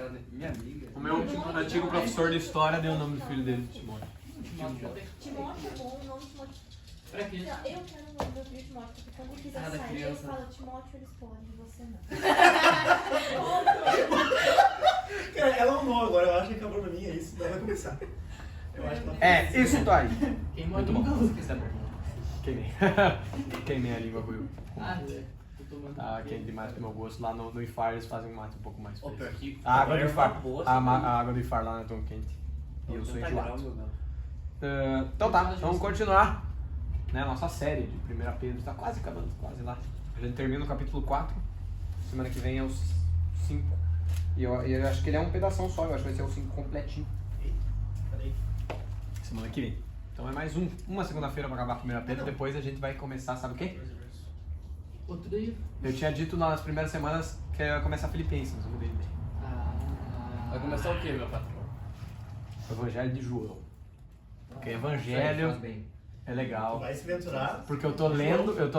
era minha amiga. O meu antigo professor de história deu o nome do filho dele, Timóteo. Timóteo é bom, o nome Timóteo. Pra quê? Eu quero o nome do filho Timóteo, porque quando ele quiser Cada sair, criança. ele fala Timóteo, eles podem, você não. Cara, ela amou agora, eu acho que acabou pra mim, é isso. Ela vai começar. Eu acho que ela É, isso tá aí. Quem Muito manda bom. nunca usa. Queimei. Queimei a língua, viu? Ah, é. Tô tomando. Tá quente demais pro meu gosto. Lá no IFAR eles fazem um mate um pouco mais Ô, pior fresco. que A água do erva IFAR, boa, a assim, água do IFAR lá não é tão quente. E eu sou 80 enjoado. graus, meu. Então tá, vamos continuar. Né, a nossa série de 1 Pedro está quase acabando, quase lá. A gente termina o capítulo 4. Semana que vem é os 5. E eu acho que ele é um pedação só, eu acho que vai ser o 5 completinho. Peraí. Semana que vem. Então é mais uma segunda-feira para acabar a 1 Pedro, depois a gente vai começar, sabe o quê? Outro dia. Eu tinha dito nas primeiras semanas que eu ia começar Filipenses, mas eu mudei de ideia. Vai começar o quê, meu patrão? O Evangelho de João. Porque Faz Evangelho bem. é legal. Vai se aventurar. Porque eu tô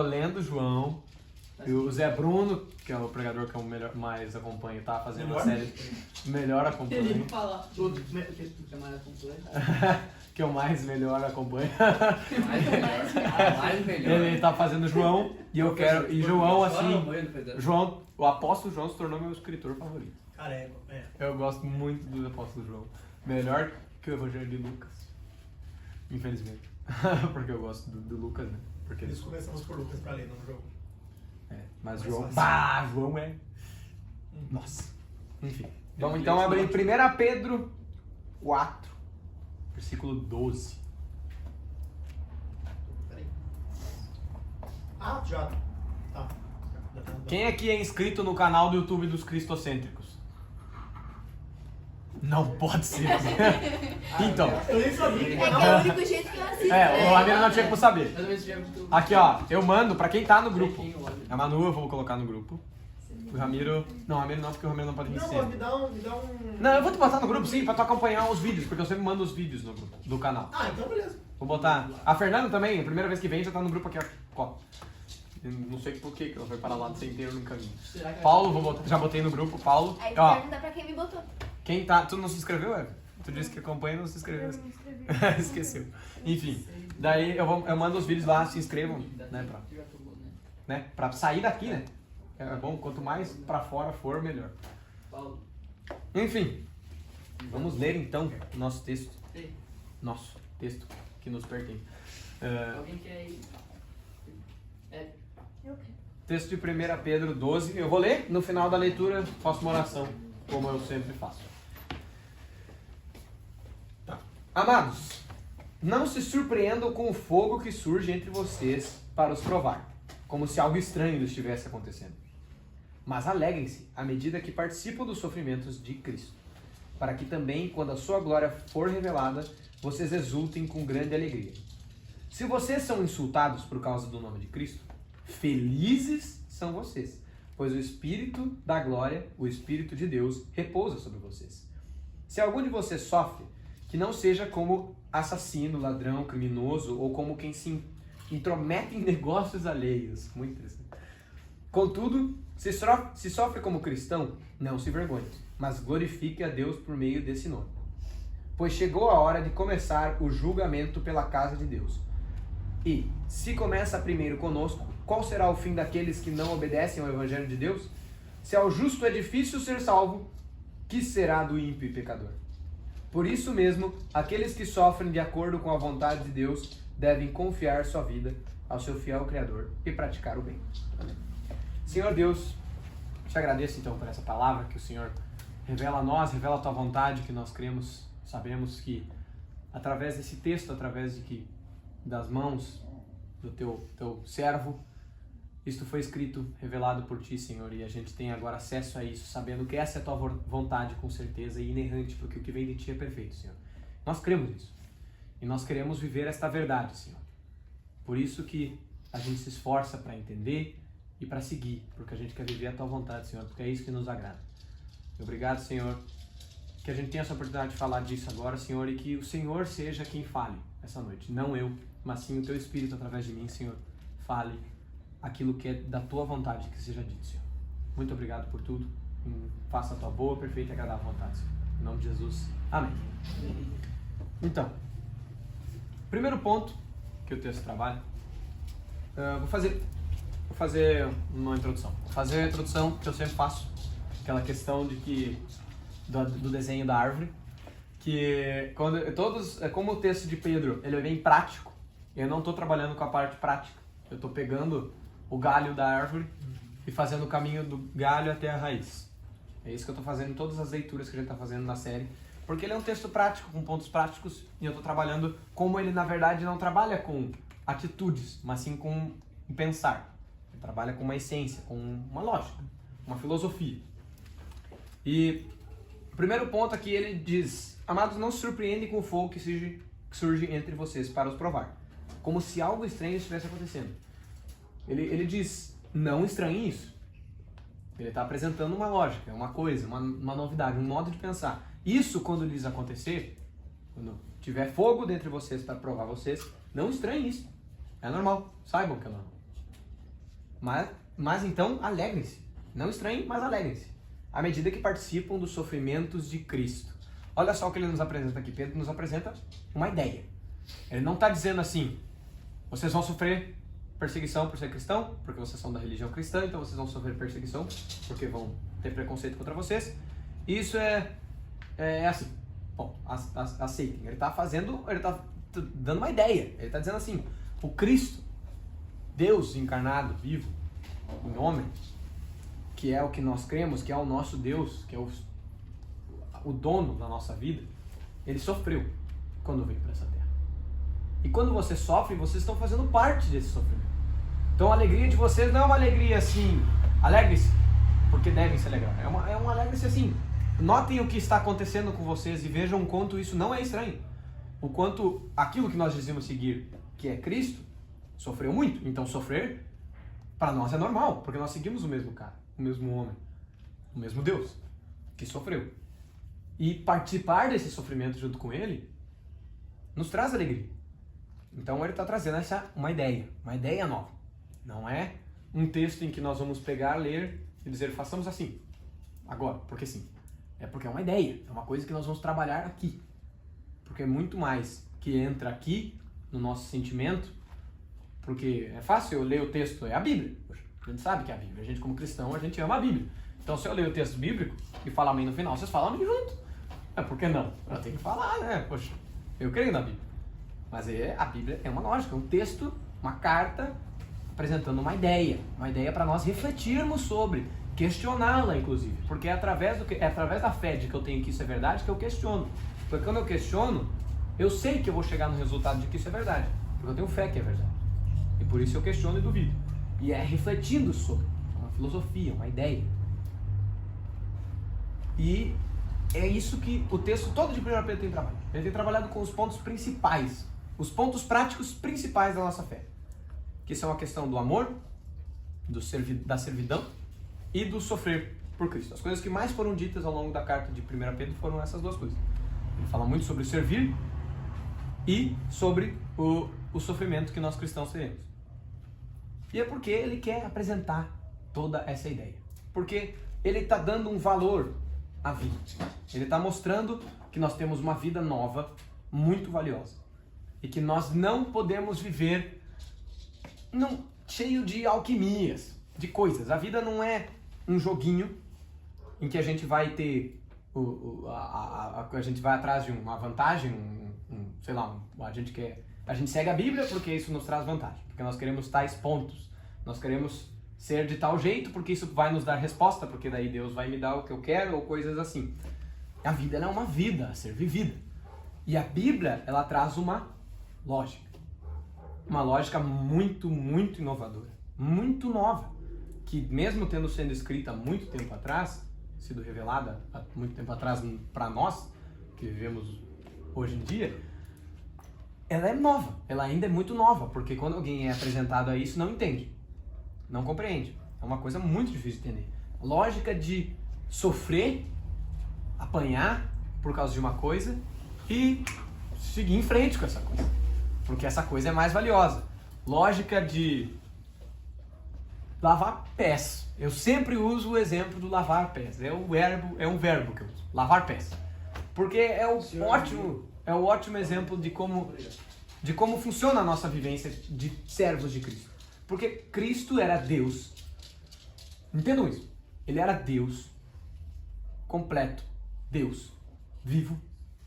lendo João. E o Zé Bruno, que é o pregador que eu mais acompanho, tá fazendo a série Melhor Ele Acompanho. fala outro que é mais completo. Que eu melhor acompanho. Mais melhor. Ele tá fazendo João e eu quero. E João, assim. João. João, o apóstolo João se tornou meu escritor favorito. Cara, é. Eu gosto muito do apóstolo João. Melhor que o Evangelho de Lucas. Infelizmente. Porque eu gosto do Lucas, né? Porque Eles começamos por Lucas pra ler, não jogo. mas Mais João. fácil. Bah, João é. Nossa. Enfim. Vamos então abrir 1 Pedro 4, versículo 12. Peraí. Ah, já. Tá. Quem aqui é inscrito no canal do YouTube dos Cristocêntricos? Não pode ser. Então. Eu nem sabia que É que é o único jeito que eu assisto. O Ramiro não tinha como saber. Toda vez que tiver muito. Aqui, ó, eu mando pra quem tá no grupo. A Manu eu vou colocar no grupo. O Ramiro. Não, o Ramiro não, porque o Ramiro não pode me Não, seguir. me dá um. Não, eu vou te botar no grupo sim, pra tu acompanhar os vídeos, porque eu sempre mando os vídeos no grupo do canal. Ah, então beleza. Vou botar. A Fernanda também, a primeira vez que vem, já tá no grupo aqui, ó. Eu não sei por que ela foi parar lá sem inteiro no caminho. Será que Paulo, já botei no grupo, Paulo. Aí tu Ó, pergunta pra quem me botou. quem tá. Tu não se inscreveu, Eva? Tu disse que acompanha e não se inscreveu. Eu não me inscrevi. Esqueceu. Enfim, daí eu mando os vídeos lá, se inscrevam, né, pra sair daqui, né? É bom, quanto mais pra fora for, melhor. Paulo. Enfim, vamos ler então o nosso texto. Ei, Nosso texto que nos pertence. alguém quer ir? É. Eu quero. Texto de 1 Pedro 12. Eu vou ler, no final da leitura faço uma oração, como eu sempre faço. Tá. Amados, não se surpreendam com o fogo que surge entre vocês para os provar, como se algo estranho estivesse acontecendo. Mas alegrem-se à medida que participam dos sofrimentos de Cristo, para que também, quando a sua glória for revelada, vocês exultem com grande alegria. Se vocês são insultados por causa do nome de Cristo, felizes são vocês, pois o Espírito da glória, o Espírito de Deus, repousa sobre vocês. Se algum de vocês sofre, que não seja como assassino, ladrão, criminoso ou como quem se intromete em negócios alheios. Muito interessante. Contudo, se sofre como cristão, não se vergonhe, mas glorifique a Deus por meio desse nome. Pois chegou a hora de começar o julgamento pela casa de Deus. E, se começa primeiro conosco, qual será o fim daqueles que não obedecem ao Evangelho de Deus? Se ao justo é difícil ser salvo, que será do ímpio e pecador? Por isso mesmo, aqueles que sofrem de acordo com a vontade de Deus devem confiar sua vida ao seu fiel Criador e praticar o bem. Amém. Senhor Deus, te agradeço então por essa palavra que o Senhor revela a nós, revela a tua vontade, que nós cremos, sabemos que através desse texto, através das mãos do teu servo, isto foi escrito, revelado por ti, Senhor, e a gente tem agora acesso a isso, sabendo que essa é a tua vontade com certeza e inerrante, porque o que vem de ti é perfeito, Senhor. Nós cremos nisso. E nós queremos viver esta verdade, Senhor. Por isso que a gente se esforça para entender e para seguir, porque a gente quer viver a tua vontade, Senhor, porque é isso que nos agrada. Obrigado, Senhor, que a gente tenha essa oportunidade de falar disso agora, Senhor, e que o Senhor seja quem fale essa noite. Não eu, mas sim o teu Espírito através de mim, Senhor, fale aquilo que é da tua vontade que seja dito, Senhor. Muito obrigado por tudo. faça a tua boa, perfeita e agradável vontade. Em nome de Jesus. Amém. Então, primeiro ponto que o texto trabalha, vou fazer uma introdução. Vou fazer a introdução que eu sempre faço, aquela questão de que do desenho da árvore, que como o texto de Pedro ele é bem prático, eu não estou trabalhando com a parte prática. Eu estou pegando o galho da árvore e fazendo o caminho do galho até a raiz. É isso que eu estou fazendo em todas as leituras que a gente está fazendo na série. Porque ele é um texto prático, com pontos práticos, e eu estou trabalhando como ele, na verdade, não trabalha com atitudes, mas sim com um pensar. Ele trabalha com uma essência, com uma lógica, uma filosofia. E o primeiro ponto aqui ele diz: amados, não se surpreendem com o fogo que surge entre vocês para os provar, como se algo estranho estivesse acontecendo. Ele diz, não estranhe isso. Ele está apresentando uma lógica, uma coisa, uma novidade, um modo de pensar. Isso, quando lhes acontecer, quando tiver fogo dentre vocês para provar vocês, não estranhem isso. É normal, saibam que é normal. Mas então, alegrem-se. Não estranhem, mas alegrem-se. À medida que participam dos sofrimentos de Cristo. Olha só o que ele nos apresenta aqui. Pedro nos apresenta uma ideia. Ele não está dizendo assim, vocês vão sofrer perseguição por ser cristão, porque vocês são da religião cristã, então vocês vão sofrer perseguição, porque vão ter preconceito contra vocês. Isso é assim. Bom, aceitem. Ele está dando uma ideia. Ele está dizendo assim, o Cristo, Deus encarnado, vivo, em homem, que é o que nós cremos, que é o nosso Deus, que é o dono da nossa vida, ele sofreu quando veio para essa terra. E quando você sofre, vocês estão fazendo parte desse sofrimento. Então a alegria de vocês não é uma alegria assim, alegre-se, porque devem se alegrar. É uma alegre-se assim, notem o que está acontecendo com vocês e vejam o quanto isso não é estranho. O quanto aquilo que nós dizemos seguir, que é Cristo, sofreu muito. Então sofrer, para nós é normal, porque nós seguimos o mesmo cara, o mesmo homem, o mesmo Deus, que sofreu. E participar desse sofrimento junto com ele, nos traz alegria. Então ele está trazendo uma ideia nova. Não é um texto em que nós vamos pegar, ler e dizer, façamos assim, agora, porque sim. É porque é uma ideia, é uma coisa que nós vamos trabalhar aqui. Porque é muito mais que entra aqui no nosso sentimento, porque é fácil eu ler o texto, é a Bíblia. A gente sabe que é a Bíblia, a gente como cristão, a gente ama a Bíblia. Então se eu ler o texto bíblico e falar amém no final, vocês falam amém junto. Por que não? Eu tenho que falar, né? Poxa, eu creio na Bíblia. Mas a Bíblia é uma lógica, um texto, uma carta apresentando uma ideia para nós refletirmos sobre, questioná-la inclusive, porque é através da fé de que eu tenho que isso é verdade que eu questiono. Porque quando eu questiono, eu sei que eu vou chegar no resultado de que isso é verdade, porque eu tenho fé que é verdade. E por isso eu questiono e duvido. E é refletindo sobre uma filosofia, uma ideia. E é isso que o texto todo de 1 Pedro tem trabalhado. Ele tem trabalhado com os pontos principais, os pontos práticos principais da nossa fé, que são a questão do amor, da servidão e do sofrer por Cristo. As coisas que mais foram ditas ao longo da carta de 1 Pedro foram essas duas coisas. Ele fala muito sobre o servir e sobre o sofrimento que nós cristãos teremos. E é porque ele quer apresentar toda essa ideia. Porque ele está dando um valor à vida. Ele está mostrando que nós temos uma vida nova, muito valiosa. E que nós não podemos viver cheio de alquimias, de coisas. A vida não é um joguinho em que a gente vai ter, a gente vai atrás de uma vantagem, sei lá, a gente segue a Bíblia porque isso nos traz vantagem, porque nós queremos tais pontos, nós queremos ser de tal jeito porque isso vai nos dar resposta, porque daí Deus vai me dar o que eu quero ou coisas assim. A vida ela é uma vida a ser vivida. E a Bíblia, ela traz uma lógica muito, muito inovadora, muito nova, que mesmo tendo sido escrita há muito tempo atrás, sido revelada há muito tempo atrás para nós, que vivemos hoje em dia, ela é nova, ela ainda é muito nova, porque quando alguém é apresentado a isso, não entende, não compreende. É uma coisa muito difícil de entender. Lógica de sofrer, apanhar por causa de uma coisa e seguir em frente com essa coisa, porque essa coisa é mais valiosa. Lógica de Lavar pés. Eu sempre uso o exemplo do lavar pés. É um verbo que eu uso. Lavar pés. Porque é o ótimo exemplo de como funciona a nossa vivência de servos de Cristo. Porque Cristo era Deus. Entendam isso. Ele era Deus completo. Deus vivo,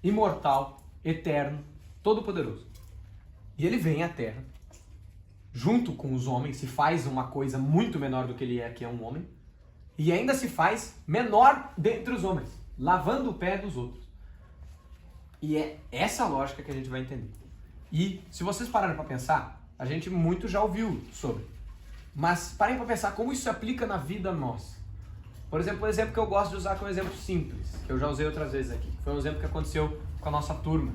imortal, eterno, todo-poderoso. E ele vem à Terra, junto com os homens, se faz uma coisa muito menor do que ele é, que é um homem, e ainda se faz menor dentre os homens, lavando o pé dos outros. E é essa lógica que a gente vai entender. E se vocês pararem para pensar, a gente muito já ouviu sobre, mas parem para pensar como isso se aplica na vida nossa. Por exemplo, um exemplo que eu gosto de usar como exemplo simples, que eu já usei outras vezes aqui. Foi um exemplo que aconteceu com a nossa turma,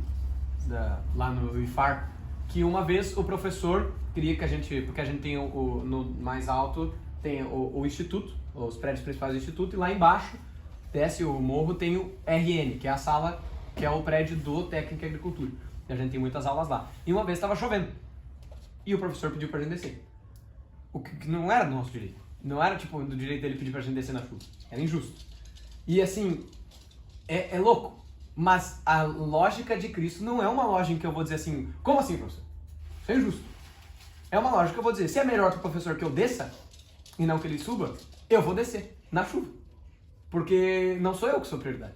lá no IFAR, que uma vez o professor queria que a gente, porque a gente tem no mais alto, tem o instituto, os prédios principais do instituto, e lá embaixo, desce o morro, tem o RN, que é a sala, que é o prédio do Técnico em Agricultura. E a gente tem muitas aulas lá. E uma vez estava chovendo, e o professor pediu pra gente descer. O que não era do nosso direito. Não era tipo do direito dele pedir pra gente descer na chuva. Era injusto. E assim, é louco. Mas a lógica de Cristo não é uma lógica que eu vou dizer assim, como assim, professor? Isso é injusto. É uma lógica que eu vou dizer, se é melhor para o professor que eu desça e não que ele suba, eu vou descer na chuva. Porque não sou eu que sou a prioridade.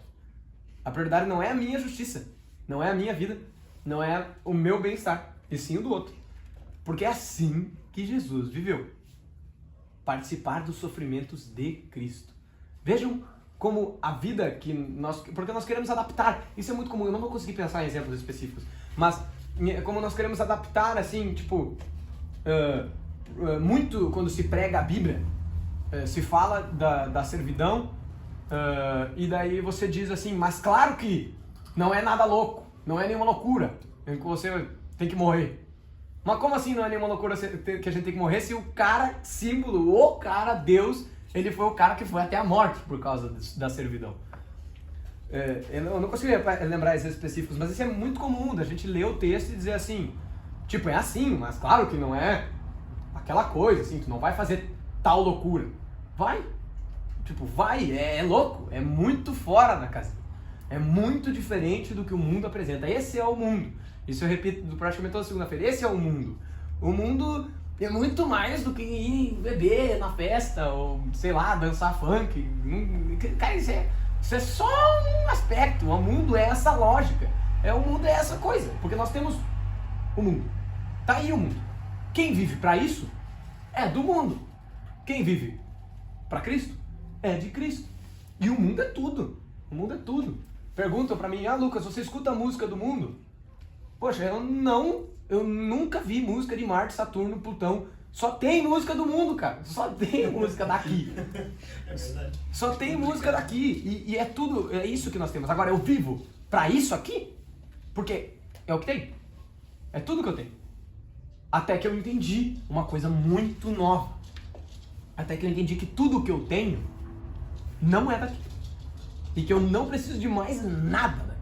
A prioridade não é a minha justiça, não é a minha vida, não é o meu bem-estar, e sim o do outro. Porque é assim que Jesus viveu. Participar dos sofrimentos de Cristo. Vejam como a vida que porque nós queremos adaptar, isso é muito comum, eu não vou conseguir pensar em exemplos específicos, mas como nós queremos adaptar, assim, tipo, muito quando se prega a Bíblia, se fala da servidão, e daí você diz assim, mas claro que não é nada louco, não é nenhuma loucura, que você tem que morrer. Mas como assim não é nenhuma loucura que a gente tem que morrer se o cara, símbolo, o cara, Deus, ele foi o cara que foi até a morte por causa da servidão. Eu não consigo lembrar esses específicos, mas isso é muito comum, da gente ler o texto e dizer assim, tipo, é assim, mas claro que não é aquela coisa, assim, tu não vai fazer tal loucura. Vai, tipo, vai, é louco, é muito fora da casinha. É muito diferente do que o mundo apresenta. Esse é o mundo. Isso eu repito praticamente toda segunda-feira. Esse é o mundo. O mundo é muito mais do que ir beber na festa ou, sei lá, dançar funk. Cara, isso é só um aspecto. O mundo é essa lógica. O mundo é essa coisa. Porque nós temos o mundo. Tá aí o mundo. Quem vive para isso é do mundo. Quem vive para Cristo é de Cristo. E o mundo é tudo. O mundo é tudo. Perguntam para mim, Lucas, você escuta a música do mundo? Poxa, eu nunca vi música de Marte, Saturno, Plutão. Só tem música do mundo, cara. Só tem música daqui. É verdade. Só tem música daqui. E é tudo, é isso que nós temos. Agora, eu vivo pra isso aqui? Porque é o que tem. É tudo que eu tenho. Até que eu entendi uma coisa muito nova. Até que eu entendi que tudo que eu tenho não é daqui. E que eu não preciso de mais nada daqui.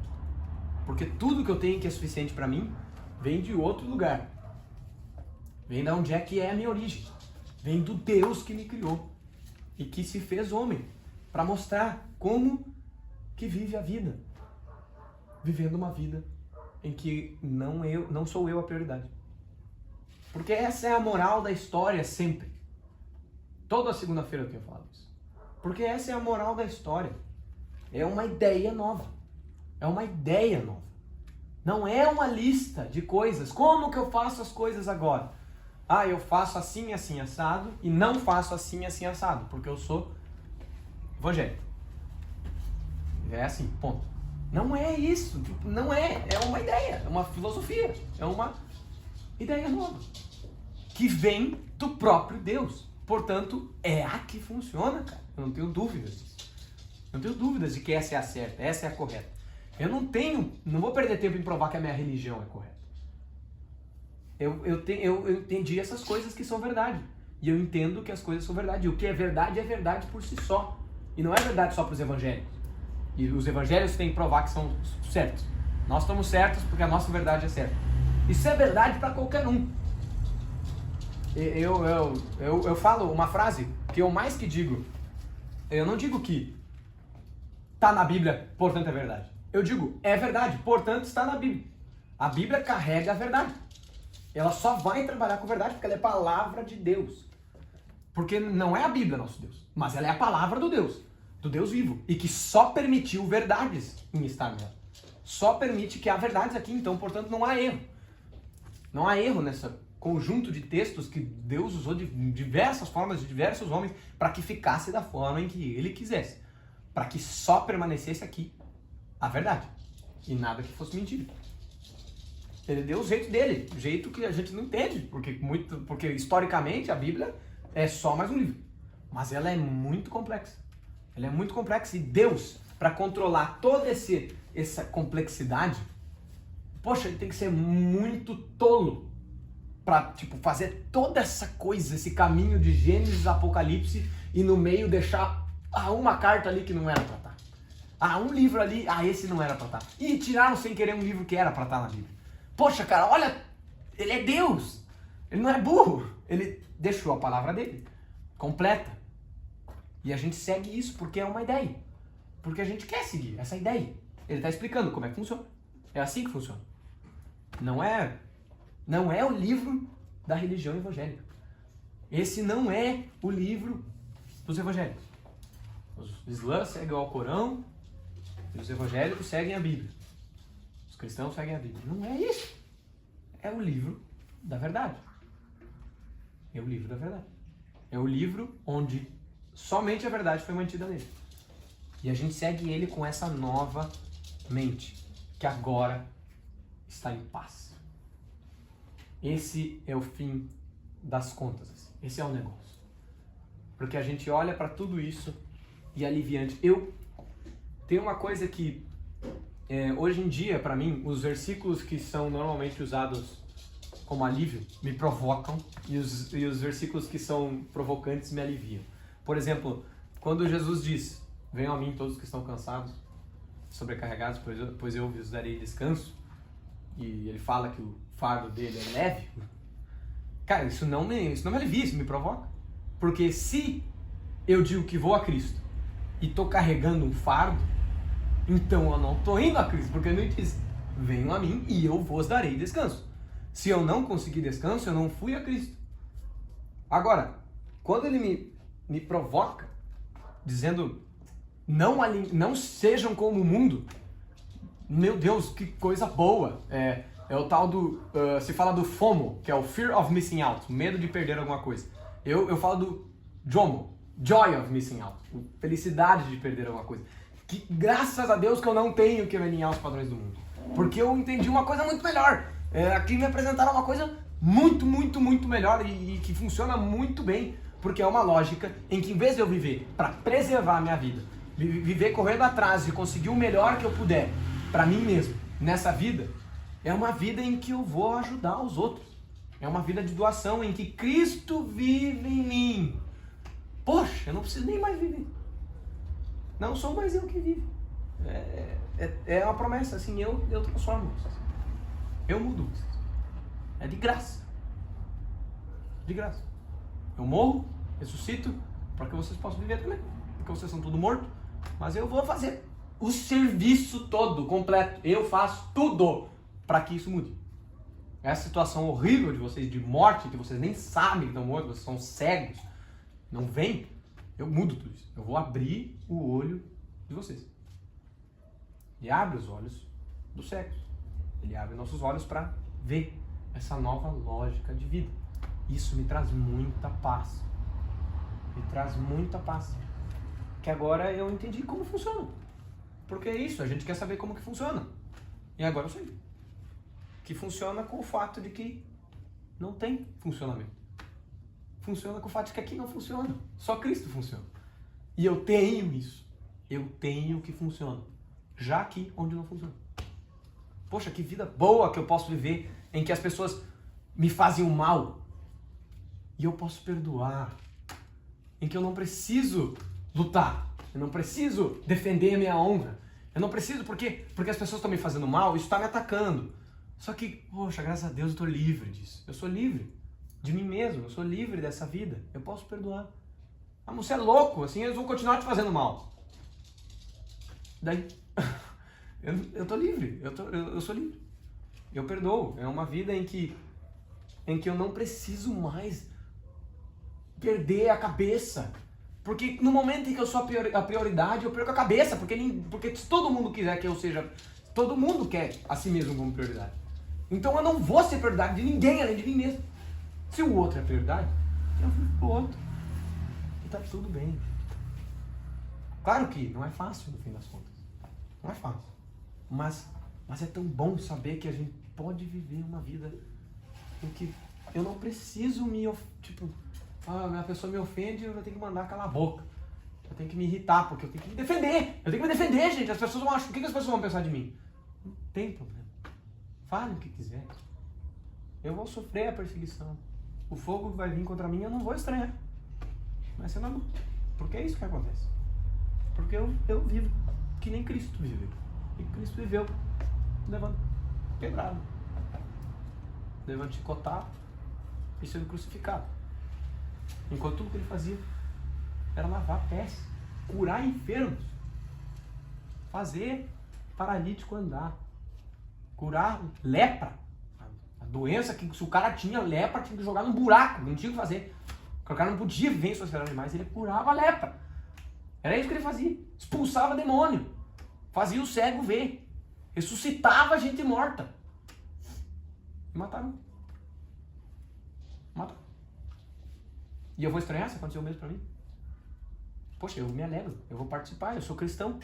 Porque tudo que eu tenho que é suficiente pra mim vem de outro lugar. Vem de onde é que é a minha origem. Vem do Deus que me criou e que se fez homem para mostrar como que vive a vida. Vivendo uma vida em que não sou eu a prioridade. Porque essa é a moral da história sempre. Toda segunda-feira eu tenho falado isso. Porque essa é a moral da história. É uma ideia nova. É uma ideia nova. Não é uma lista de coisas. Como que eu faço as coisas agora? Eu faço assim, assim, assado, e não faço assim, assim, assado, porque eu sou evangélico. É assim, ponto. Não é isso, não é. É uma ideia, é uma filosofia, é uma ideia nova. Que vem do próprio Deus. Portanto, é a que funciona, cara. Eu não tenho dúvidas disso. Não tenho dúvidas de que essa é a certa, essa é a correta. Eu não vou perder tempo em provar que a minha religião é correta. Eu entendi essas coisas que são verdade. E eu entendo que as coisas são verdade. E o que é verdade por si só. E não é verdade só para os evangélicos. E os evangélicos têm que provar que são certos. Nós estamos certos porque a nossa verdade é certa. Isso é verdade para qualquer um. Eu falo uma frase que eu mais que digo. Eu não digo que tá na Bíblia, portanto é verdade. Eu digo, é verdade, portanto está na Bíblia. A Bíblia carrega a verdade. Ela só vai trabalhar com verdade porque ela é palavra de Deus. Porque não é a Bíblia nosso Deus, mas ela é a palavra do Deus vivo. E que só permitiu verdades em estar nela. Só permite que há verdades aqui, então, portanto, não há erro. Não há erro nesse conjunto de textos que Deus usou de diversas formas, de diversos homens, para que ficasse da forma em que Ele quisesse. Para que só permanecesse aqui a verdade. E nada que fosse mentira. Ele deu o jeito dele, o jeito que a gente não entende, porque historicamente a Bíblia é só mais um livro. Mas ela é muito complexa. Ela é muito complexa e Deus, para controlar toda essa complexidade, poxa, ele tem que ser muito tolo para fazer toda essa coisa, esse caminho de Gênesis, Apocalipse e no meio deixar uma carta ali que não era para estar. Um livro ali, esse não era para estar. E tiraram sem querer um livro que era para estar na Bíblia. Poxa, cara, olha, ele é Deus. Ele não é burro. Ele deixou a palavra dele completa. E a gente segue isso porque é uma ideia. Porque a gente quer seguir essa ideia. Ele está explicando como é que funciona. É assim que funciona. Não é o livro da religião evangélica. Esse não é o livro dos evangélicos. Os islãs seguem o Alcorão e os evangélicos seguem a Bíblia. Os cristãos seguem a Bíblia. Não é isso. É o livro da verdade. É o livro da verdade. É o livro onde somente a verdade foi mantida nele. E a gente segue ele com essa nova mente, que agora está em paz. Esse é o fim das contas. Esse é o negócio. Porque a gente olha para tudo isso e é aliviante. Eu tenho uma coisa que hoje em dia, para mim, os versículos que são normalmente usados como alívio me provocam e os versículos que são provocantes me aliviam. Por exemplo, quando Jesus diz: venham a mim todos que estão cansados, sobrecarregados, pois eu vos darei descanso, e ele fala que o fardo dele é leve. Cara, isso não me alivia, isso me provoca. Porque se eu digo que vou a Cristo e estou carregando um fardo, então eu não estou indo a Cristo, porque ele diz: venham a mim e eu vos darei descanso. Se eu não conseguir descanso, eu não fui a Cristo. Agora, quando ele me provoca, dizendo: não sejam como o mundo, meu Deus, que coisa boa. É o tal do, se fala do FOMO, que é o Fear of Missing Out, medo de perder alguma coisa. Eu falo do JOMO, Joy of Missing Out, felicidade de perder alguma coisa. Que graças a Deus que eu não tenho que alinhar os padrões do mundo. Porque eu entendi uma coisa muito melhor. Aqui me apresentaram uma coisa muito, muito, muito melhor e que funciona muito bem. Porque é uma lógica em que, em vez de eu viver para preservar a minha vida, viver correndo atrás e conseguir o melhor que eu puder para mim mesmo nessa vida, é uma vida em que eu vou ajudar os outros. É uma vida de doação em que Cristo vive em mim. Poxa, eu não preciso nem mais viver. Não sou mais eu que vivo. É uma promessa, assim, eu transformo vocês. Eu mudo vocês. É de graça. De graça. Eu morro, ressuscito, para que vocês possam viver também. Porque vocês são tudo morto. Mas eu vou fazer o serviço todo, completo. Eu faço tudo para que isso mude. Essa situação horrível de vocês, de morte, que vocês nem sabem que estão mortos, vocês são cegos, não vem, eu mudo tudo isso. Eu vou abrir o olho de vocês. Ele abre os olhos dos cegos. Ele abre nossos olhos para ver essa nova lógica de vida. Isso me traz muita paz. Me traz muita paz. Que agora eu entendi como funciona. Porque é isso, a gente quer saber como que funciona. E agora eu sei. Que funciona com o fato de que não tem funcionamento. Funciona com o fato de que aqui não funciona. Só Cristo funciona. E eu tenho isso. Eu tenho que funciona. Já aqui onde não funciona. Poxa, que vida boa que eu posso viver em que as pessoas me fazem o mal e eu posso perdoar. Em que eu não preciso lutar. Eu não preciso defender a minha honra. Eu não preciso porque as pessoas estão me fazendo mal, isso está me atacando. Só que, poxa, graças a Deus eu estou livre disso. Eu sou livre. de mim mesmo, eu sou livre dessa vida, eu posso perdoar. Ah, você é louco, assim eles vão continuar te fazendo mal. Daí, eu tô livre, eu sou livre. Eu perdoo. É uma vida em que eu não preciso mais perder a cabeça. Porque no momento em que eu sou a prioridade, eu perco a cabeça. Porque se todo mundo quiser que eu seja... Todo mundo quer a si mesmo como prioridade. Então eu não vou ser prioridade de ninguém além de mim mesmo. Se o outro é prioridade, eu vivo pro outro. E tá tudo bem. Claro que não é fácil no fim das contas. Não é fácil. Mas é tão bom saber que a gente pode viver uma vida em que eu não preciso a pessoa me ofende, eu tenho que mandar calar a boca. Eu tenho que me irritar, porque eu tenho que me defender. Eu tenho que me defender, gente. As pessoas vão achar, o que as pessoas vão pensar de mim? Não tem problema. Fale o que quiser. Eu vou sofrer a perseguição. O fogo vai vir contra mim, eu não vou estranhar. Vai ser na luta. Porque é isso que acontece. Porque eu vivo que nem Cristo viveu. E Cristo viveu levando pedrada, levando chicotado e sendo crucificado. Enquanto tudo que ele fazia era lavar pés, curar enfermos, fazer paralítico andar, curar lepra. A doença que se o cara tinha lepra, tinha que jogar num buraco, não tinha o que fazer. O cara não podia viver em sociedade mais, ele curava a lepra. Era isso que ele fazia. Expulsava demônio, fazia o cego ver, ressuscitava gente morta. E mataram. Mataram. E eu vou estranhar se acontecer o mesmo pra mim? Poxa, eu me alegro, eu vou participar, eu sou cristão.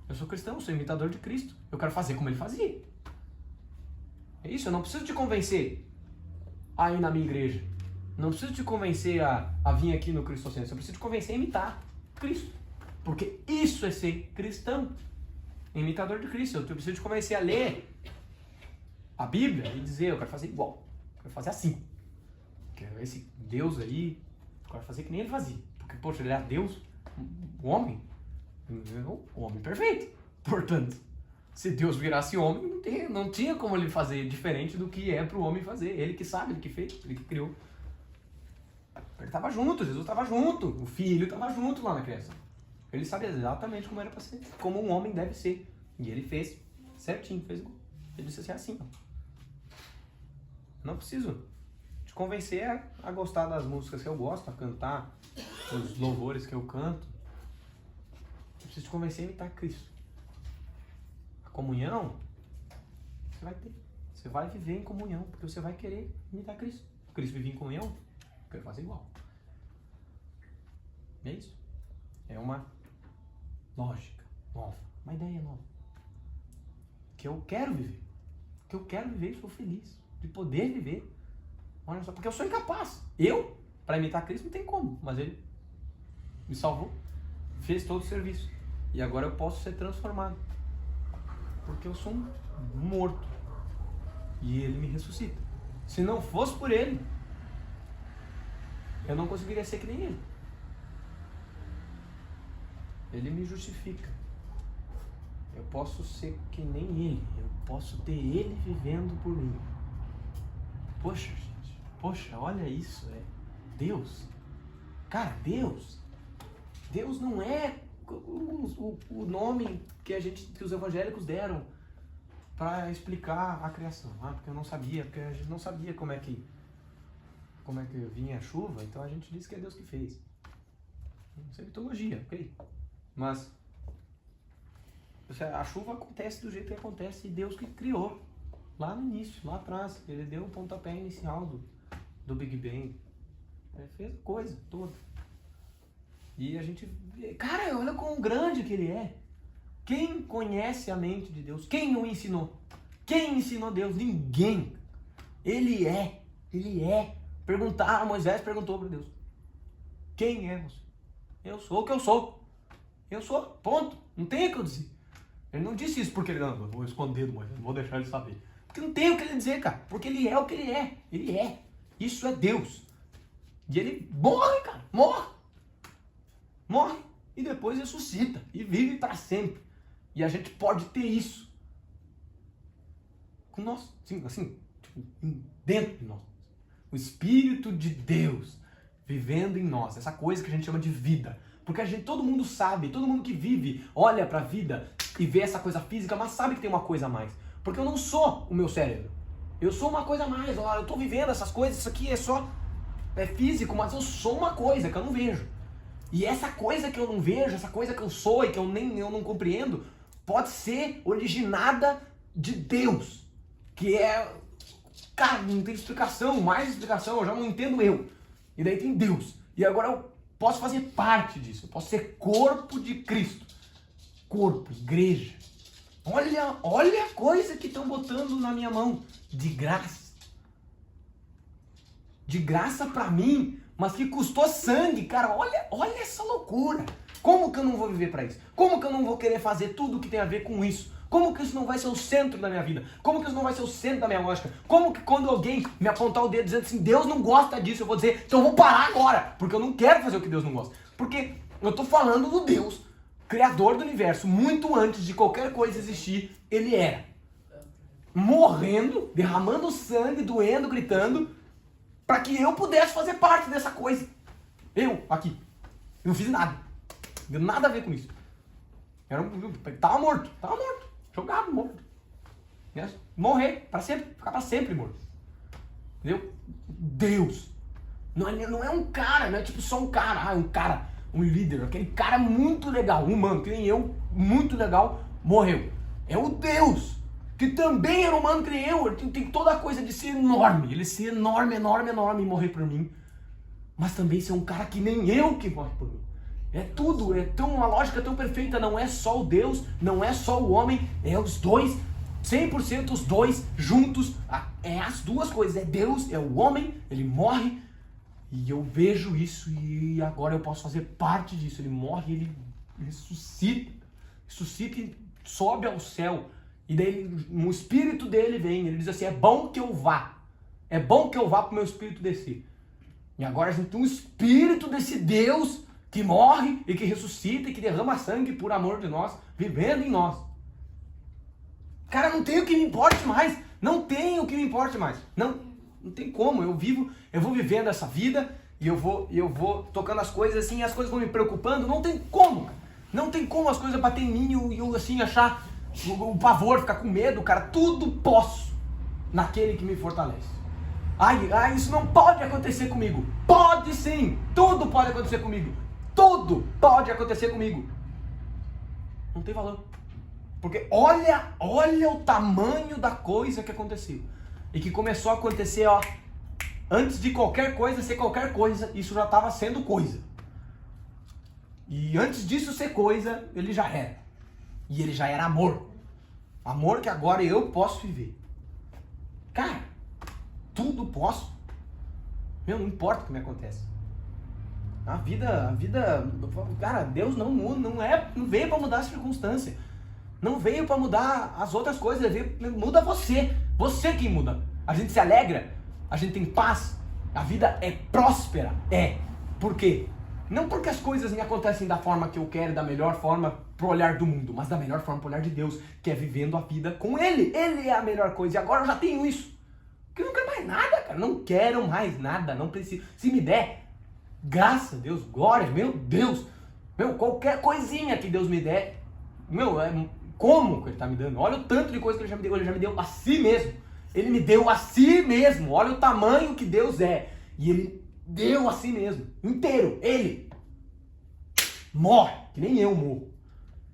Eu sou cristão, sou imitador de Cristo. Eu quero fazer como ele fazia. É isso, eu não preciso te convencer a ir na minha igreja. Não preciso te convencer a vir aqui no Cristocentro. Eu preciso te convencer a imitar Cristo. Porque isso é ser cristão. Imitador de Cristo. Eu preciso te convencer a ler a Bíblia e dizer, eu quero fazer igual. Eu quero fazer assim. Quero esse Deus aí, eu quero fazer que nem ele fazia. Porque, poxa, ele é Deus, o homem, o homem perfeito. Portanto, se Deus virasse homem, não tinha como ele fazer diferente do que é para o homem fazer. Ele que sabe, ele que fez, ele que criou. Ele estava junto, Jesus estava junto, o Filho estava junto lá na criação. Ele sabe exatamente como era para ser, como um homem deve ser. E ele fez certinho, fez igual. Ele disse assim, assim, ó. Não preciso te convencer a gostar das músicas que eu gosto, a cantar os louvores que eu canto. Eu preciso te convencer a imitar Cristo. A comunhão, você vai ter. Você vai viver em comunhão, porque você vai querer imitar Cristo. Cristo vive em comunhão, eu quero fazer igual. É isso. É uma lógica nova, uma ideia nova. Que eu quero viver. Que eu quero viver e sou feliz de poder viver. Olha só, porque eu sou incapaz. Eu, para imitar Cristo, não tem como. Mas ele me salvou, fez todo o serviço. E agora eu posso ser transformado. Porque eu sou um morto. E ele me ressuscita. Se não fosse por ele, eu não conseguiria ser que nem ele. Ele me justifica. Eu posso ser que nem ele. Eu posso ter ele vivendo por mim. Poxa, gente. Poxa, olha isso. É Deus. Cara, Deus. Deus não é o nome que os evangélicos deram para explicar a criação. Porque eu não sabia. Porque a gente não sabia como é que vinha a chuva. Então a gente diz que é Deus que fez. Isso é mitologia, ok? Mas a chuva acontece do jeito que acontece e Deus que criou lá no início, lá atrás. Ele deu o pontapé inicial do Big Bang. Ele fez a coisa toda. E a gente... Cara, olha quão grande que ele é. Quem conhece a mente de Deus? Quem o ensinou? Quem ensinou Deus? Ninguém. Ele é. Ele é. Moisés perguntou para Deus. Quem é você? Eu sou o que eu sou. Eu sou, ponto. Não tem o que eu dizer. Ele não disse isso porque ele não vou esconder do Moisés, não vou deixar ele saber. Porque não tem o que ele dizer, cara. Porque ele é o que ele é. Ele é. Isso é Deus. E ele morre, cara. Morre. Morre. E depois ressuscita. E vive para sempre. E a gente pode ter isso. Com nós. Assim, tipo, dentro de nós. O Espírito de Deus vivendo em nós. Essa coisa que a gente chama de vida. Porque todo mundo sabe, todo mundo que vive, olha pra vida e vê essa coisa física, mas sabe que tem uma coisa a mais. Porque eu não sou o meu cérebro. Eu sou uma coisa a mais. Olha, eu tô vivendo essas coisas, isso aqui é físico, mas eu sou uma coisa que eu não vejo. E essa coisa que eu não vejo, essa coisa que eu sou e que eu não compreendo, pode ser originada de Deus. Que é... Cara, não tem explicação, mais explicação, eu já não entendo eu. E daí tem Deus. E agora eu posso fazer parte disso. Eu posso ser corpo de Cristo. Corpo, igreja. Olha a coisa que estão botando na minha mão. De graça. De graça pra mim, mas que custou sangue, cara. Olha essa loucura. Como que eu não vou viver pra isso? Como que eu não vou querer fazer tudo que tem a ver com isso? Como que isso não vai ser o centro da minha vida? Como que isso não vai ser o centro da minha lógica? Como que quando alguém me apontar o dedo dizendo assim, Deus não gosta disso, eu vou dizer, então eu vou parar agora, porque eu não quero fazer o que Deus não gosta. Porque eu tô falando do Deus, Criador do universo, muito antes de qualquer coisa existir, Ele era. Morrendo, derramando sangue, doendo, gritando, para que eu pudesse fazer parte dessa coisa. Eu, aqui. Eu não fiz nada. Não deu nada a ver com isso. Tava morto. Jogado, morto. Morrer, para sempre, ficar para sempre morto. Entendeu? Deus. Não é um cara, não é tipo só um cara. Um líder, aquele cara muito legal, humano, que nem eu, muito legal, morreu. É o Deus, que também era humano que nem eu. Ele tem toda a coisa de ser enorme. Ele ser enorme e morrer por mim. Mas também ser um cara que nem eu que morre por mim. É tudo, uma lógica tão perfeita, não é só o Deus, não é só o homem, é os dois, 100% os dois juntos, é as duas coisas, é Deus, é o homem, ele morre, e eu vejo isso e agora eu posso fazer parte disso, ele morre, ele ressuscita e sobe ao céu, e daí o espírito dele vem, ele diz assim, é bom que eu vá para o meu espírito descer, e agora a gente tem um espírito desse Deus, que morre e que ressuscita e que derrama sangue por amor de nós, vivendo em nós. Cara, não tem o que me importe mais. Não tem o que me importe mais. Não tem como. Eu vou vivendo essa vida e eu vou tocando as coisas assim, e as coisas vão me preocupando. Não tem como, cara. Não tem como as coisas baterem em mim e eu assim achar o pavor, ficar com medo, cara. Tudo posso naquele que me fortalece. Ai, isso não pode acontecer comigo. Pode sim. Tudo pode acontecer comigo. Tudo pode acontecer comigo. Não tem valor. Porque olha o tamanho da coisa que aconteceu. E que começou a acontecer, antes de qualquer coisa ser qualquer coisa, isso já estava sendo coisa. E antes disso ser coisa, ele já era. E ele já era amor. Amor que agora eu posso viver. Cara, tudo posso. Não importa o que me acontece. A vida, cara, Deus não veio para mudar a circunstância, não veio para mudar as outras coisas, muda você quem muda. A gente se alegra, a gente tem paz, a vida é próspera, por quê? Não porque as coisas me acontecem da forma que eu quero, da melhor forma pro olhar do mundo, mas da melhor forma pro olhar de Deus, que é vivendo a vida com Ele é a melhor coisa, e agora eu já tenho isso, que eu não quero mais nada, cara, não quero mais nada, não preciso, se me der, graças a Deus, glória, meu Deus, qualquer coisinha que Deus me der, como que Ele está me dando? Olha o tanto de coisa que Ele já me deu a si mesmo. Ele me deu a si mesmo, olha o tamanho que Deus é. E Ele deu a si mesmo, inteiro, Ele morre, que nem eu morro.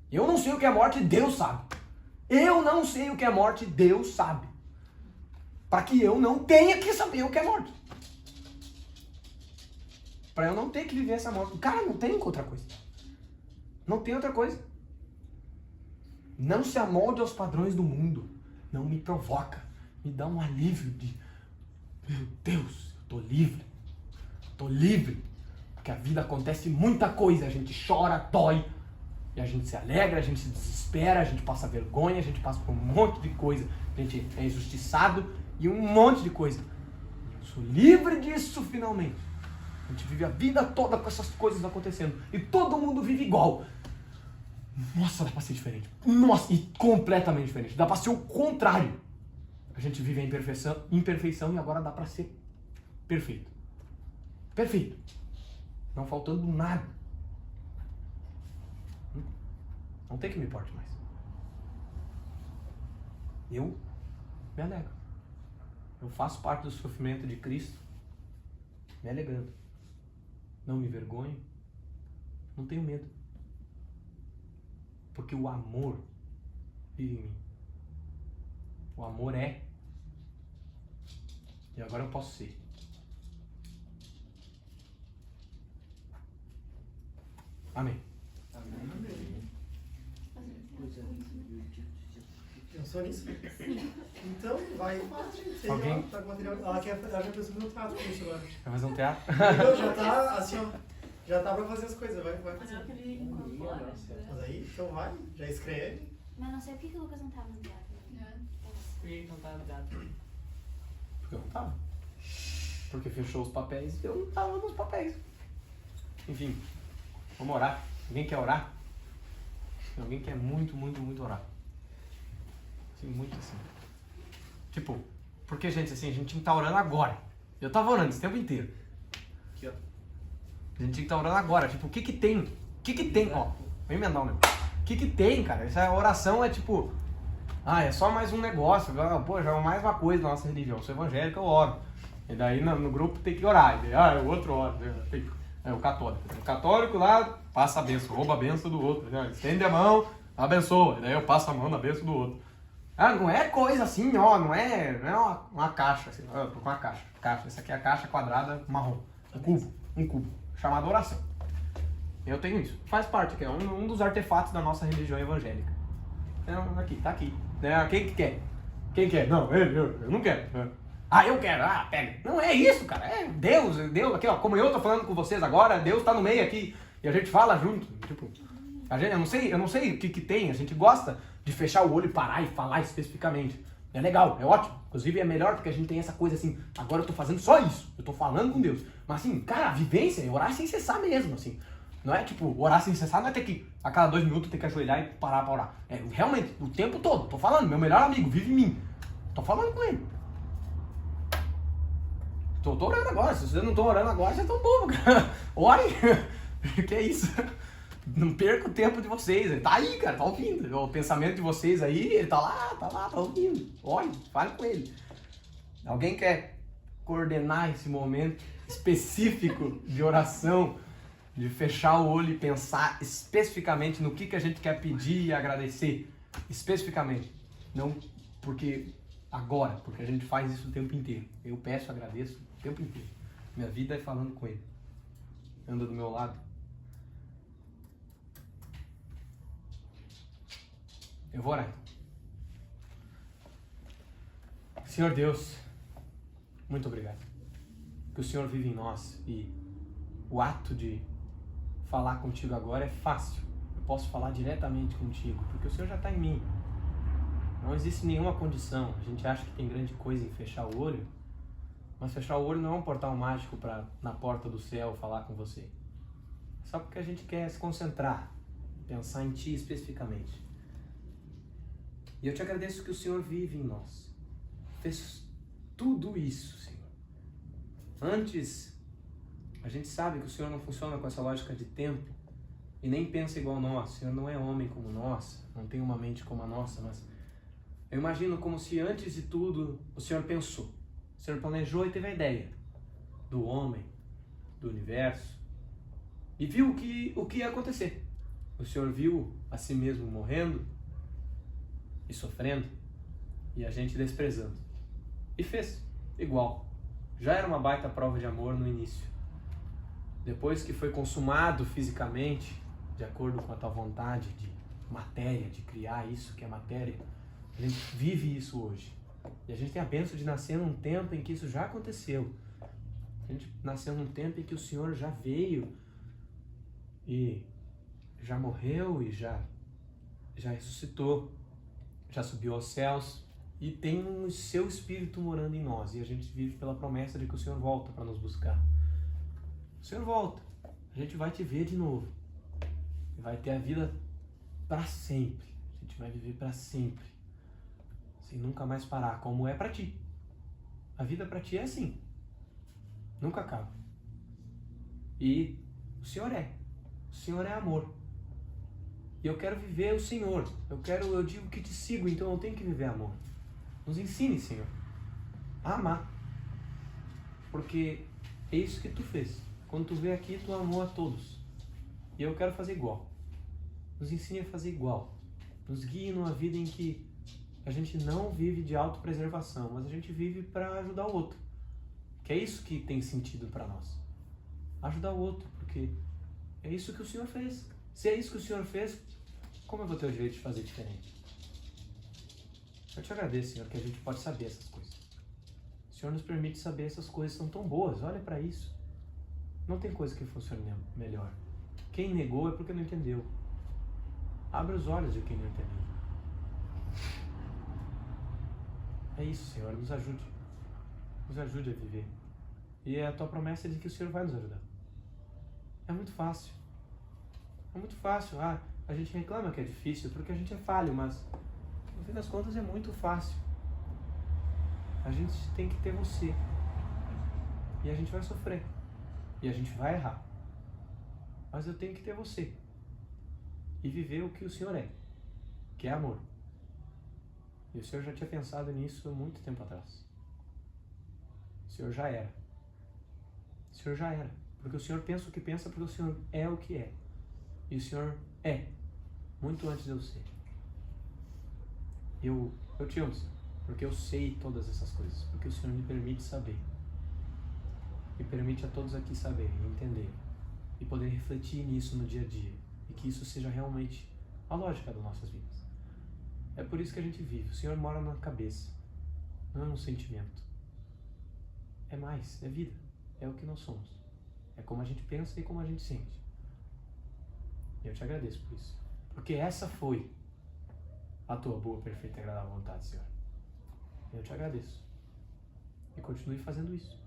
Eu não sei o que é morte, Deus sabe. Eu não sei o que é morte, Deus sabe. Para que eu não tenha que saber o que é morte. Para eu não ter que viver essa morte. Cara, não tem outra coisa. Não tem outra coisa. Não se amolde aos padrões do mundo. Não me provoca. Me dá um alívio de... Meu Deus, eu tô livre. Tô livre. Porque a vida acontece muita coisa. A gente chora, dói. E a gente se alegra, a gente se desespera, a gente passa vergonha, a gente passa por um monte de coisa. A gente é injustiçado e um monte de coisa. Eu sou livre disso finalmente. A gente vive a vida toda com essas coisas acontecendo. E todo mundo vive igual. Nossa, dá pra ser diferente. Nossa, e completamente diferente. Dá pra ser o contrário. A gente vive a imperfeição e agora dá pra ser perfeito. Perfeito. Não faltando nada. Não tem que me importe mais. Eu me alegro. Eu faço parte do sofrimento de Cristo, me alegrando. Não me envergonho. Não tenho medo. Porque o amor vive em mim. O amor é. E agora eu posso ser. Amém. Pensou nisso? Então, vai e faz, gente. Alguém? Ela tá com material. Ela já pensou no teatro com isso agora. Vai fazer um teatro? Então, já tá assim, ó. Já tá pra fazer as coisas, vai Mas fazer. eu queria incorporar. Mas aí, então vai, já escreve. Mas não sei por que o Lucas não tava no teatro. Por que não tá ligado? Porque eu não tava. Porque fechou os papéis e eu não tava nos papéis. Enfim, vamos orar. Alguém quer orar? Alguém quer muito, muito, muito orar. Assim, muito assim. Tipo, porque, gente, assim, a gente tinha que estar orando agora. Eu tava orando esse tempo inteiro. Aqui, ó. A gente tinha que estar orando agora. Tipo, o que que tem? O que que tem? Ó, vem emendar o negócio. O que que tem, cara? Essa oração é tipo... Ah, é só mais um negócio. Pô, já é mais uma coisa da nossa religião. Eu sou evangélico, eu oro. E daí no grupo tem que orar. E daí, o outro ora. É o católico. O católico lá passa a benção, rouba a benção do outro. Estende a mão, abençoa. E daí eu passo a mão na benção do outro. Ah, não é coisa assim, ó. Não é uma caixa. Assim, eu tô com uma caixa. Essa aqui é a caixa quadrada marrom. Um cubo. Chamado oração. Eu tenho isso. Faz parte, que é um dos artefatos da nossa religião evangélica. Tá aqui. Quem que quer? Quem quer? Não, eu não quero. Ah, eu quero. Ah, pega. Não é isso, cara. É Deus aqui, ó. Como eu tô falando com vocês agora, Deus tá no meio aqui. E a gente fala junto. Tipo, eu não sei o que tem. A gente gosta de fechar o olho e parar e falar especificamente. É legal, é ótimo. Inclusive é melhor porque a gente tem essa coisa assim, agora eu tô fazendo só isso. Eu tô falando com Deus. Mas assim, cara, a vivência é orar sem cessar mesmo, assim. Não é tipo, orar sem cessar, não é ter que, a cada 2 minutos, ter que ajoelhar e parar pra orar. É realmente, o tempo todo. Tô falando, meu melhor amigo vive em mim. Tô falando com ele. Tô orando agora. Se vocês não estão orando agora, vocês estão bobos, cara. Orem. Que é isso? Não perca o tempo de vocês. Ele tá aí, cara, tá ouvindo. O pensamento de vocês aí, ele tá lá, tá ouvindo. Olhe, fale com ele. Alguém quer coordenar esse momento específico de oração, de fechar o olho e pensar especificamente no que a gente quer pedir e agradecer? Especificamente. Não porque agora, porque a gente faz isso o tempo inteiro. Eu peço, agradeço o tempo inteiro. Minha vida é falando com ele. Anda do meu lado. Eu vou orar. Senhor Deus, muito obrigado. Que o Senhor vive em nós e o ato de falar contigo agora é fácil. Eu posso falar diretamente contigo, porque o Senhor já está em mim. Não existe nenhuma condição. A gente acha que tem grande coisa em fechar o olho, mas fechar o olho não é um portal mágico para na porta do céu falar com você. Só porque a gente quer se concentrar, pensar em Ti especificamente. E eu te agradeço que o Senhor vive em nós. Fez tudo isso, Senhor. Antes, a gente sabe que o Senhor não funciona com essa lógica de tempo e nem pensa igual a nós. O Senhor não é homem como nós, não tem uma mente como a nossa, mas eu imagino como se antes de tudo o Senhor pensou. O Senhor planejou e teve a ideia do homem, do universo e viu o que ia acontecer. O Senhor viu a si mesmo morrendo e sofrendo, e a gente desprezando. E fez igual. Já era uma baita prova de amor no início. Depois que foi consumado fisicamente, de acordo com a tua vontade de matéria, de criar isso que é matéria, a gente vive isso hoje. E a gente tem a bênção de nascer num tempo em que isso já aconteceu. A gente nasceu num tempo em que o Senhor já veio e já morreu e já ressuscitou. Já subiu aos céus e tem o seu Espírito morando em nós. E a gente vive pela promessa de que o Senhor volta para nos buscar. O Senhor volta. A gente vai te ver de novo. E vai ter a vida para sempre. A gente vai viver para sempre. Sem nunca mais parar, como é para ti. A vida para ti é assim. Nunca acaba. E o Senhor é. O Senhor é amor. E eu quero viver o Senhor. Eu digo que te sigo, então eu tenho que viver amor. Nos ensine, Senhor, a amar. Porque é isso que tu fez. Quando tu veio aqui, tu amou a todos. E eu quero fazer igual. Nos ensine a fazer igual. Nos guie numa vida em que a gente não vive de autopreservação, mas a gente vive para ajudar o outro. Que é isso que tem sentido para nós. Ajudar o outro, porque é isso que o Senhor fez. Se é isso que o Senhor fez, como eu vou ter o direito de fazer diferente? Eu te agradeço, Senhor, que a gente pode saber essas coisas. O Senhor nos permite saber essas coisas, são tão boas, olha para isso. Não tem coisa que funcione melhor. Quem negou é porque não entendeu. Abre os olhos de quem não entendeu. É isso, Senhor, nos ajude. Nos ajude a viver. E a tua promessa é de que o Senhor vai nos ajudar. É muito fácil. É muito fácil. A gente reclama que é difícil porque a gente é falho, mas no fim das contas é muito fácil. A gente tem que ter você. E a gente vai sofrer. E a gente vai errar. Mas eu tenho que ter você. E viver o que o Senhor é, que é amor. E o Senhor já tinha pensado nisso há muito tempo atrás. O Senhor já era. O Senhor já era. Porque o Senhor pensa o que pensa, porque o Senhor é o que é. E o Senhor é, muito antes de eu ser. Eu te amo, Senhor, porque eu sei todas essas coisas. Porque o Senhor me permite saber. E permite a todos aqui saberem, entender. E poder refletir nisso no dia a dia. E que isso seja realmente a lógica das nossas vidas. É por isso que a gente vive. O Senhor mora na cabeça, não é no sentimento. É mais, é vida. É o que nós somos. É como a gente pensa e como a gente sente. E eu te agradeço por isso. Porque essa foi a tua boa, perfeita e agradável vontade, Senhor. Eu te agradeço. E continue fazendo isso.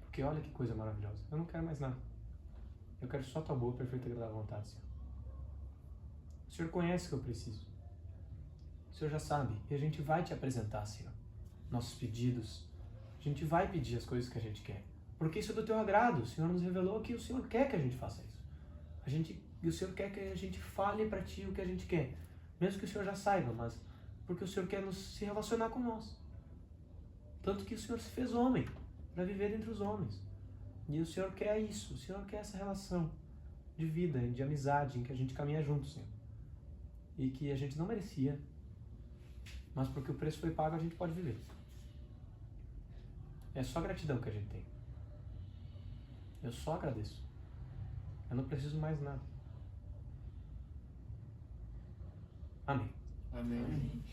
Porque olha que coisa maravilhosa. Eu não quero mais nada. Eu quero só a tua boa, perfeita e agradável vontade, Senhor. O Senhor conhece o que eu preciso. O Senhor já sabe. E a gente vai te apresentar, Senhor, nossos pedidos. A gente vai pedir as coisas que a gente quer. Porque isso é do teu agrado. O Senhor nos revelou que o Senhor quer que a gente faça isso. E o Senhor quer que a gente fale para ti o que a gente quer. Mesmo que o Senhor já saiba, mas porque o Senhor quer se relacionar com nós. Tanto que o Senhor se fez homem para viver entre os homens. E o Senhor quer isso. O Senhor quer essa relação de vida, de amizade, em que a gente caminha junto, Senhor. E que a gente não merecia, mas porque o preço foi pago, a gente pode viver. É só gratidão que a gente tem. Eu só agradeço. Eu não preciso mais nada. Amém. Amém. Amém.